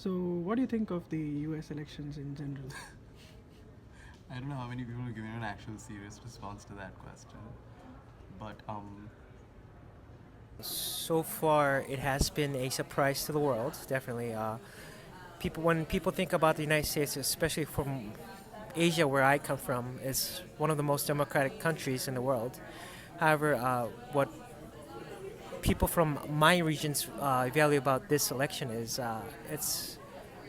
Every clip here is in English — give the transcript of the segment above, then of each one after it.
So, what do you think of the US elections in general? I don't know how many people are giving an actual serious response to that question. But So far, it has been a surprise to the world. Definitely, when people think about the United States, especially from Asia, where I come from, is one of the most democratic countries in the world. However, what people from my regions value about this election is it's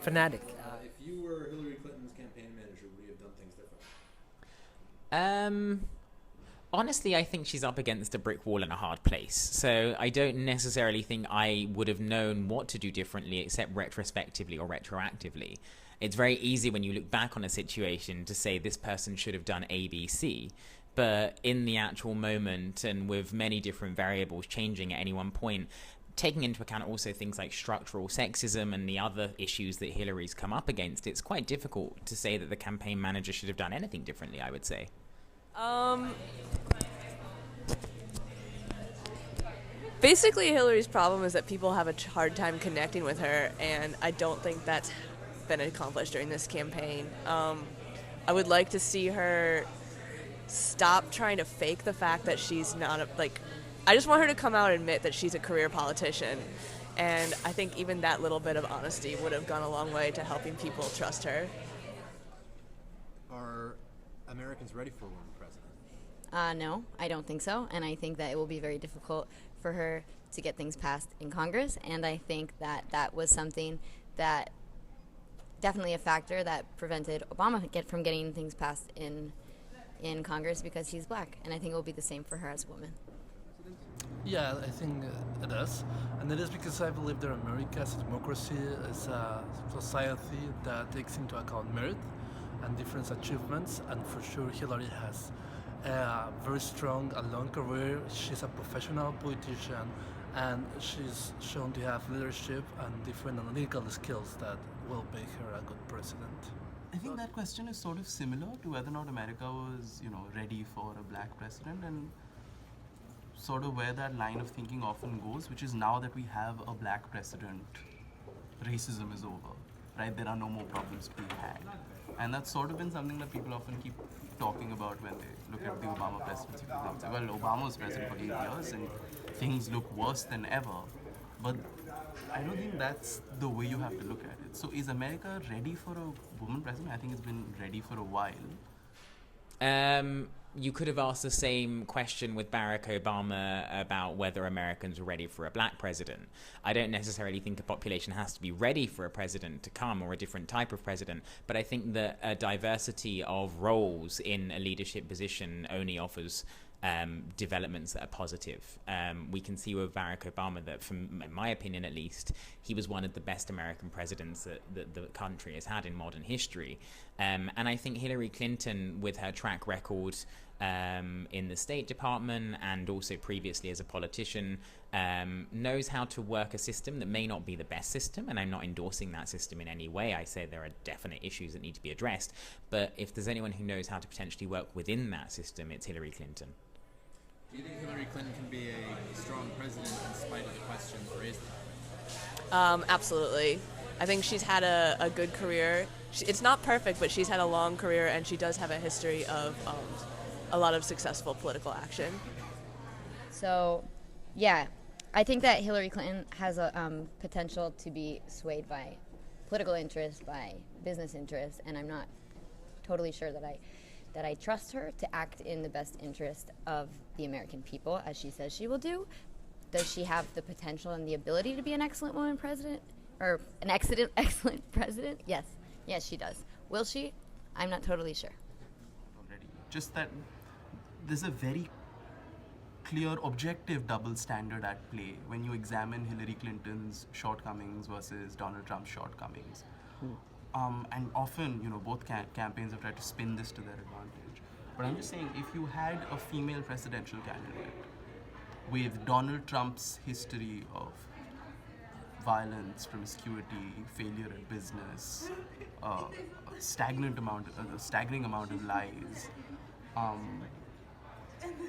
fanatic. If you were Hillary Clinton's campaign manager, would you have done things differently? Um, Honestly, I think she's up against a brick wall in a hard place. So I don't necessarily think I would have known what to do differently except retrospectively or retroactively. It's very easy when you look back on a situation to say this person should have done A, B, C. But in the actual moment and with many different variables changing at any one point, taking into account also things like structural sexism and the other issues that Hillary's come up against, it's quite difficult to say that the campaign manager should have done anything differently, I would say. Basically, Hillary's problem is that people have a hard time connecting with her, and I don't think that's been accomplished during this campaign. I would like to see her stop trying to fake the fact that she's not I just want her to come out and admit that she's a career politician, and I think even that little bit of honesty would have gone a long way to helping people trust her. Are Americans ready for a woman president? No, I don't think so. And I think that it will be very difficult for her to get things passed in Congress. And I think that that was something that definitely a factor that prevented Obama from getting things passed in Congress because he's black. And I think it will be the same for her as a woman. Yeah, I think it is. And it is because I believe that America as a democracy is a society that takes into account merit and different achievements. And for sure, Hillary has a very strong and long career. She's a professional politician, and she's shown to have leadership and different analytical skills that will make her a good president. I think that question is sort of similar to whether or not America was, ready for a black president, and sort of where that line of thinking often goes, which is now that we have a black president, racism is over, right? There are no more problems to be had. And that's sort of been something that people often keep talking about when they look at the Obama presidency. They say, well, Obama was president for 8 years and things look worse than ever. But I don't think that's the way you have to look at it. So is America ready for a woman president? I think it's been ready for a while. You could have asked the same question with Barack Obama about whether Americans were ready for a black president. I don't necessarily think a population has to be ready for a president to come or a different type of president, but I think that a diversity of roles in a leadership position only offers developments that are positive. We can see with Barack Obama that, from in my opinion at least, he was one of the best American presidents that the country has had in modern history. And I think Hillary Clinton, with her track record in the State Department and also previously as a politician, knows how to work a system that may not be the best system, and I'm not endorsing that system in any way. I say there are definite issues that need to be addressed, but if there's anyone who knows how to potentially work within that system, it's Hillary Clinton. Do you think Hillary Clinton can be a strong president in spite of the questions raised about her? Absolutely. I think she's had a good career. It's not perfect, but she's had a long career, and she does have a history of a lot of successful political action. So, yeah, I think that Hillary Clinton has a potential to be swayed by political interest, by business interest, and I'm not totally sure that I trust her to act in the best interest of the American people, as she says she will do. Does she have the potential and the ability to be an excellent woman president? Or an excellent president? Yes. Yes, she does. Will she? I'm not totally sure. Already. Just that there's a very clear objective double standard at play when you examine Hillary Clinton's shortcomings versus Donald Trump's shortcomings. And often, both campaigns have tried to spin this to their advantage. But I'm just saying, if you had a female presidential candidate with Donald Trump's history of violence, promiscuity, failure in business, a staggering amount of lies,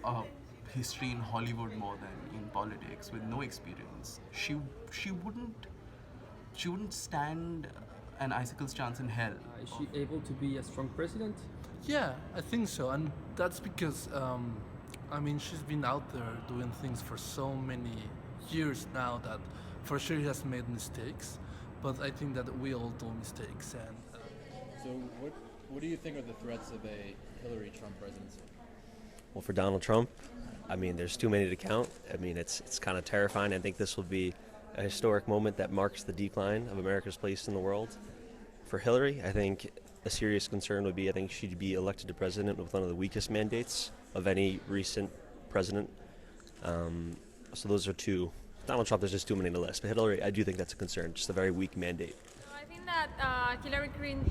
a history in Hollywood more than in politics, with no experience, she wouldn't she wouldn't stand an icicle's chance in hell. Is she able to be a strong president? Yeah, I think so, and that's because she's been out there doing things for so many years now that for sure she has made mistakes, but I think that we all do mistakes. And So what do you think are the threats of a Hillary Trump presidency? Well, for Donald Trump, I mean, there's too many to count. I mean, it's kind of terrifying. I think this will be a historic moment that marks the decline of America's place in the world. For Hillary, I think a serious concern would be, I think she'd be elected to president with one of the weakest mandates of any recent president. So those are two. Donald Trump, there's just too many to list. But Hillary, I do think that's a concern, just a very weak mandate. I think that Hillary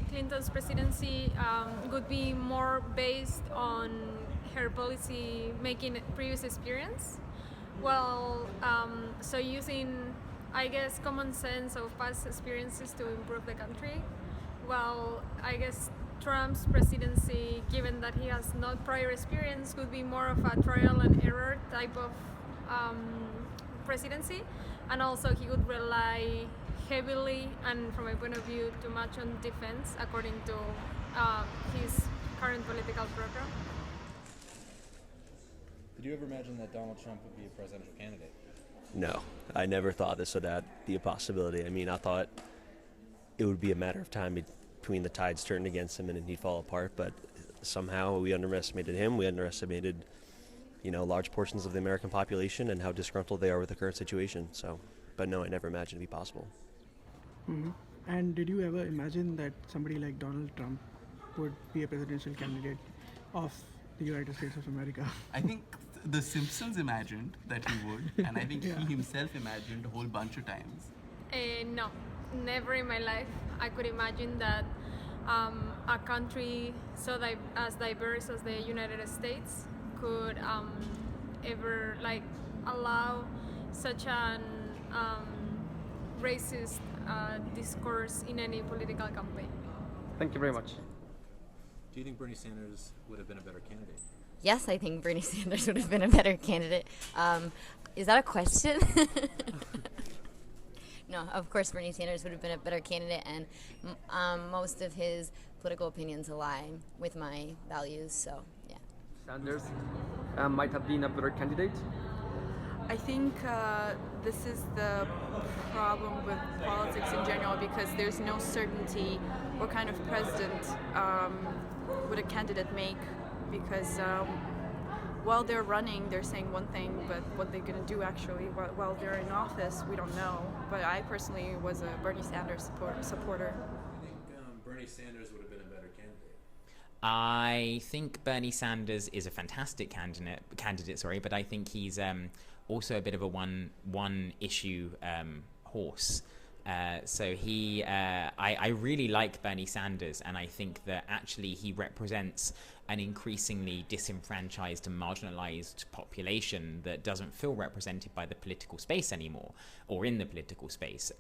Clinton's presidency would be more based on her policy making previous experience. Well, so using, I guess, common sense of past experiences to improve the country. Well, I guess Trump's presidency, given that he has no prior experience, could be more of a trial and error type of presidency, and also he would rely heavily and from my point of view too much on defense according to his current political program. Did you ever imagine that Donald Trump would be a presidential candidate? No, I never thought this would be a possibility. I mean, I thought it would be a matter of time between the tides turned against him and he'd fall apart, but somehow we underestimated him. We underestimated, large portions of the American population and how disgruntled they are with the current situation. So, but no, I never imagined it'd be possible. Mm-hmm. And did you ever imagine that somebody like Donald Trump would be a presidential candidate of the United States of America? I think The Simpsons imagined that he would, and I think Yeah. he himself imagined a whole bunch of times. No, never in my life I could imagine that a country so as diverse as the United States could ever allow such an racist discourse in any political campaign. Thank you very much. Do you think Bernie Sanders would have been a better candidate? Yes, I think Bernie Sanders would have been a better candidate. Is that a question? No, of course Bernie Sanders would have been a better candidate, and most of his political opinions align with my values, so yeah. Sanders might have been a better candidate. I think this is the problem with politics in general, because there's no certainty what kind of president would a candidate make, because while they're running, they're saying one thing, but what they're going to do actually while they're in office, we don't know. But I personally was a Bernie Sanders supporter. I think Bernie Sanders would have been a better candidate. I think Bernie Sanders is a fantastic candidate, but I think he's also a bit of a one issue horse. So I really like Bernie Sanders, and I think that actually he represents an increasingly disenfranchised and marginalized population that doesn't feel represented by the political space anymore, or in the political space.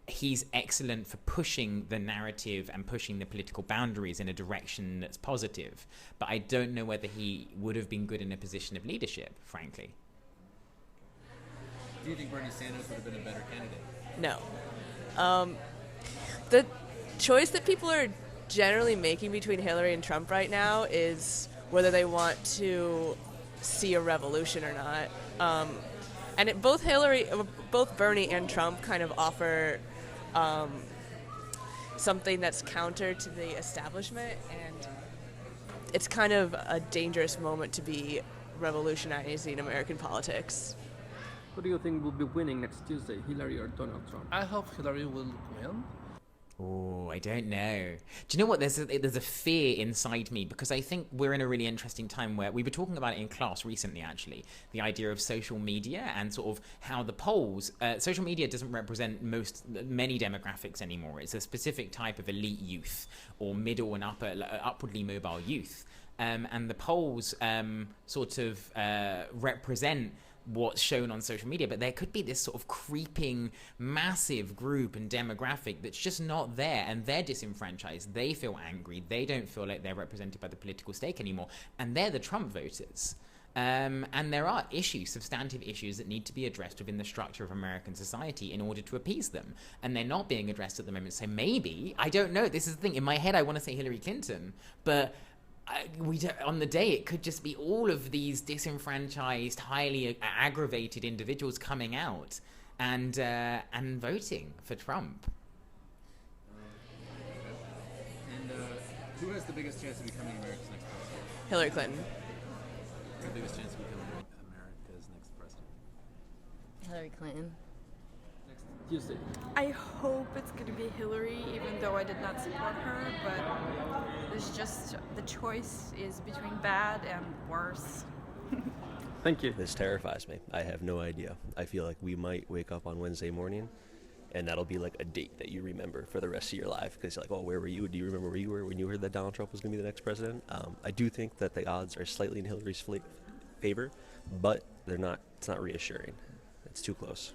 He's excellent for pushing the narrative and pushing the political boundaries in a direction that's positive, but I don't know whether he would have been good in a position of leadership, frankly. Do you think Bernie Sanders would have been a better candidate? No. The choice that people are generally making between Hillary and Trump right now is whether they want to see a revolution or not. And both Bernie and Trump kind of offer something that's counter to the establishment, and it's kind of a dangerous moment to be revolutionizing American politics. Who do you think will be winning next Tuesday, Hillary or Donald Trump? I hope Hillary will win. Oh, I don't know. Do you know what? There's a fear inside me, because I think we're in a really interesting time where we were talking about it in class recently, actually, the idea of social media and sort of how the polls, social media doesn't represent many demographics anymore. It's a specific type of elite youth or middle and upwardly mobile youth. And the polls sort of represent what's shown on social media, but there could be this sort of creeping massive group and demographic that's just not there, and they're disenfranchised, they feel angry, they don't feel like they're represented by the political stake anymore, and they're the Trump voters. And there are issues, substantive issues, that need to be addressed within the structure of American society in order to appease them. And they're not being addressed at the moment. So maybe, I don't know, this is the thing. In my head, I want to say Hillary Clinton, but on the day, it could just be all of these disenfranchised, highly aggravated individuals coming out and voting for Trump. And who has the biggest chance of becoming America's next president? Hillary Clinton. The biggest chance of becoming America's next president? Hillary Clinton. Next Tuesday. I hope it's going to be Hillary, even though I did not support her, but there's just the choice is between bad and worse. Thank you. This terrifies me. I have no idea. I feel like we might wake up on Wednesday morning and that'll be like a date that you remember for the rest of your life because you're like, oh, where were you? Do you remember where you were when you heard that Donald Trump was going to be the next president? I do think that the odds are slightly in Hillary's favor, but they're not. It's not reassuring. It's too close.